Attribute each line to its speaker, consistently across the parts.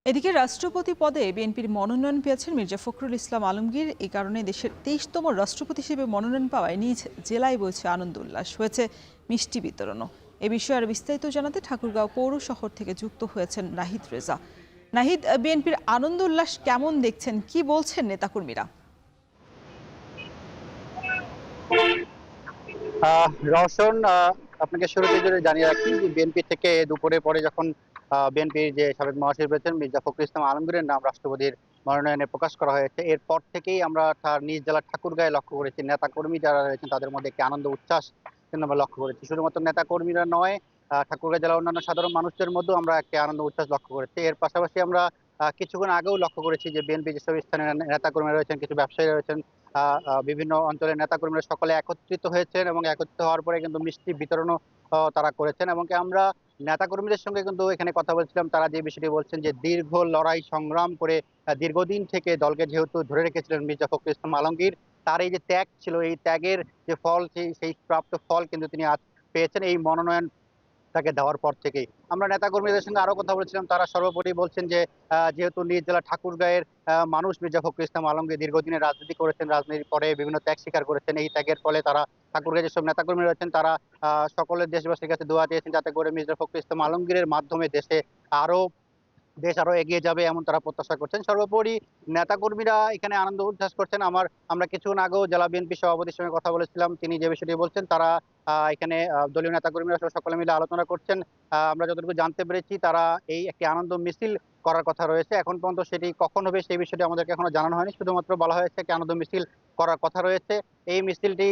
Speaker 1: এদিকে রাষ্ট্রপতি পদে বিএনপির মনোনয়ন পেয়েছেন মির্জা ফখরুল ইসলাম আলমগীর। এই কারণে দেশের ২৩তম রাষ্ট্রপতি হিসেবে মনোনয়ন পাওয়ায় নিজ জেলায় বলছে আনন্দ উল্লাস, হয়েছে মিষ্টি বিতরণও। এ বিষয়ে আর বিস্তারিত জানাতে ঠাকুরগাঁও পৌর শহর থেকে যুক্ত হয়েছেন নাহিদ রেজা। নাহিদ, বিএনপির আনন্দ উল্লাস কেমন দেখছেন, কি বলছেন নেতাকর্মীরা?
Speaker 2: রওশন, আপনাকে শুরুতে যদি জানিয়ে রাখি যে বিএনপি থেকে দুপুরে পরে যখন বিএনপির যে সাবেক মহাসচিব রয়েছেন মির্জা ফখরুল ইসলাম আলমগীরের নাম রাষ্ট্রপতির মনোনয়নে প্রকাশ করা হয়েছে, এরপর থেকেই আমরা তার নিজ জেলার ঠাকুরগাঁয়ে লক্ষ্য করেছি নেতাকর্মী যারা রয়েছেন তাদের মধ্যে একটি আনন্দ উচ্ছ্বাস কিন্তু আমরা লক্ষ্য করেছি। শুধুমাত্র নেতাকর্মীরা নয়, ঠাকুরগাঁও জেলার অন্যান্য সাধারণ মানুষদের মধ্যেও আমরা একটি আনন্দ উচ্ছ্বাস লক্ষ্য করেছি। এর পাশাপাশি আমরা কিছুক্ষণ আগেও লক্ষ্য করেছি যে বিএনপি যেসব স্থানীয় নেতাকর্মীরা রয়েছেন, কিছু ব্যবসায়ী রয়েছেন, বিভিন্ন অঞ্চলের নেতাকর্মীরা সকলে একত্রিত হয়েছেন এবং একত্রিত হওয়ার পরে কিন্তু মিষ্টি বিতরণও তারা করেছেন। এবং কি আমরা নেতাকর্মীদের সঙ্গে কিন্তু এখানে কথা বলছিলাম, তারা যে বিষয়টি বলছেন যে দীর্ঘ লড়াই সংগ্রাম করে দীর্ঘদিন থেকে দলকে যেহেতু ধরে রেখেছিলেন মির্জা ফখরুল ইসলাম আলমগীর, তার এই যে ত্যাগ ছিল, এই ত্যাগের যে ফল, সেই প্রাপ্ত ফল কিন্তু তিনি আজ পেয়েছেন এই মনোনয়ন তাকে দেওয়ার পর থেকেই। আমরা নেতাকর্মীদের সঙ্গে আরো কথা বলেছিলাম, তারা সর্বোপরি বলছেন যে যেহেতু নিজ জেলা ঠাকুরগাঁয়ের মানুষ মির্জা ফখরুল ইসলাম আলমগীর দীর্ঘদিনের রাজনীতি করেছেন, রাজনীতির পরে বিভিন্ন ত্যাগ স্বীকার করেছেন। এই ত্যাগের ফলে তারা ঠাকুরগাঁয়ে যেসব নেতাকর্মী রয়েছেন তারা সকলের দেশবাসীর কাছে দোয়া চেয়েছেন যাতে করে মির্জা ফখরুল ইসলাম আলমগীরের মাধ্যমে আরো দেশ আরো এগিয়ে যাবে এমন তারা প্রত্যাশা করছেন। সর্বোপরি নেতাকর্মীরা এখানে আনন্দ উল্লাস করছেন। আমরা কিছুক্ষণ আগেও জেলা বিএনপি সভাপতির সঙ্গে কথা বলেছিলাম। তিনি যে বিষয়টি বলছেন, তারা এখানে দলীয় নেতাকর্মীরা সহ সকলে মিলে আলোচনা করছেন। আমরা যতটুকু জানতে পেরেছি তারা এই একটি আনন্দ মিছিল করার কথা রয়েছে। এখন পর্যন্ত সেটি কখন হবে সেই বিষয়টি আমাদেরকে এখনো জানানো হয়নি। শুধুমাত্র বলা হয়েছে একটি আনন্দ মিছিল করার কথা রয়েছে। এই মিছিলটি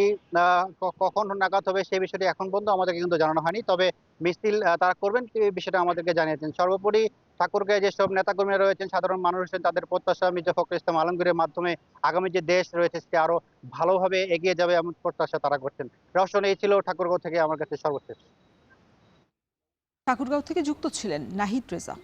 Speaker 2: কখন নাগাদ হবে সেই বিষয়টি এখন পর্যন্ত আমাদেরকে কিন্তু জানানো হয়নি। তবে মিছিল তারা করবেন এই বিষয়টা আমাদেরকে জানিয়েছেন। সর্বোপরি ঠাকুরগাঁয়ে যেসব নেতাকর্মীরা রয়েছেন, সাধারণ মানুষ রয়েছেন, তাদের প্রত্যাশা মির্জা ফখরুল ইসলাম আলমগীরের মাধ্যমে আগামী যে দেশ রয়েছে সেটি আরো ভালোভাবে এগিয়ে যাবে এমন প্রত্যাশা তারা করছেন। রওশন, এই ছিল ঠাকুরগাঁও থেকে আমার কাছে সর্বশেষ।
Speaker 1: ঠাকুরগাঁও থেকে যুক্ত ছিলেন নাহিদ রেজা।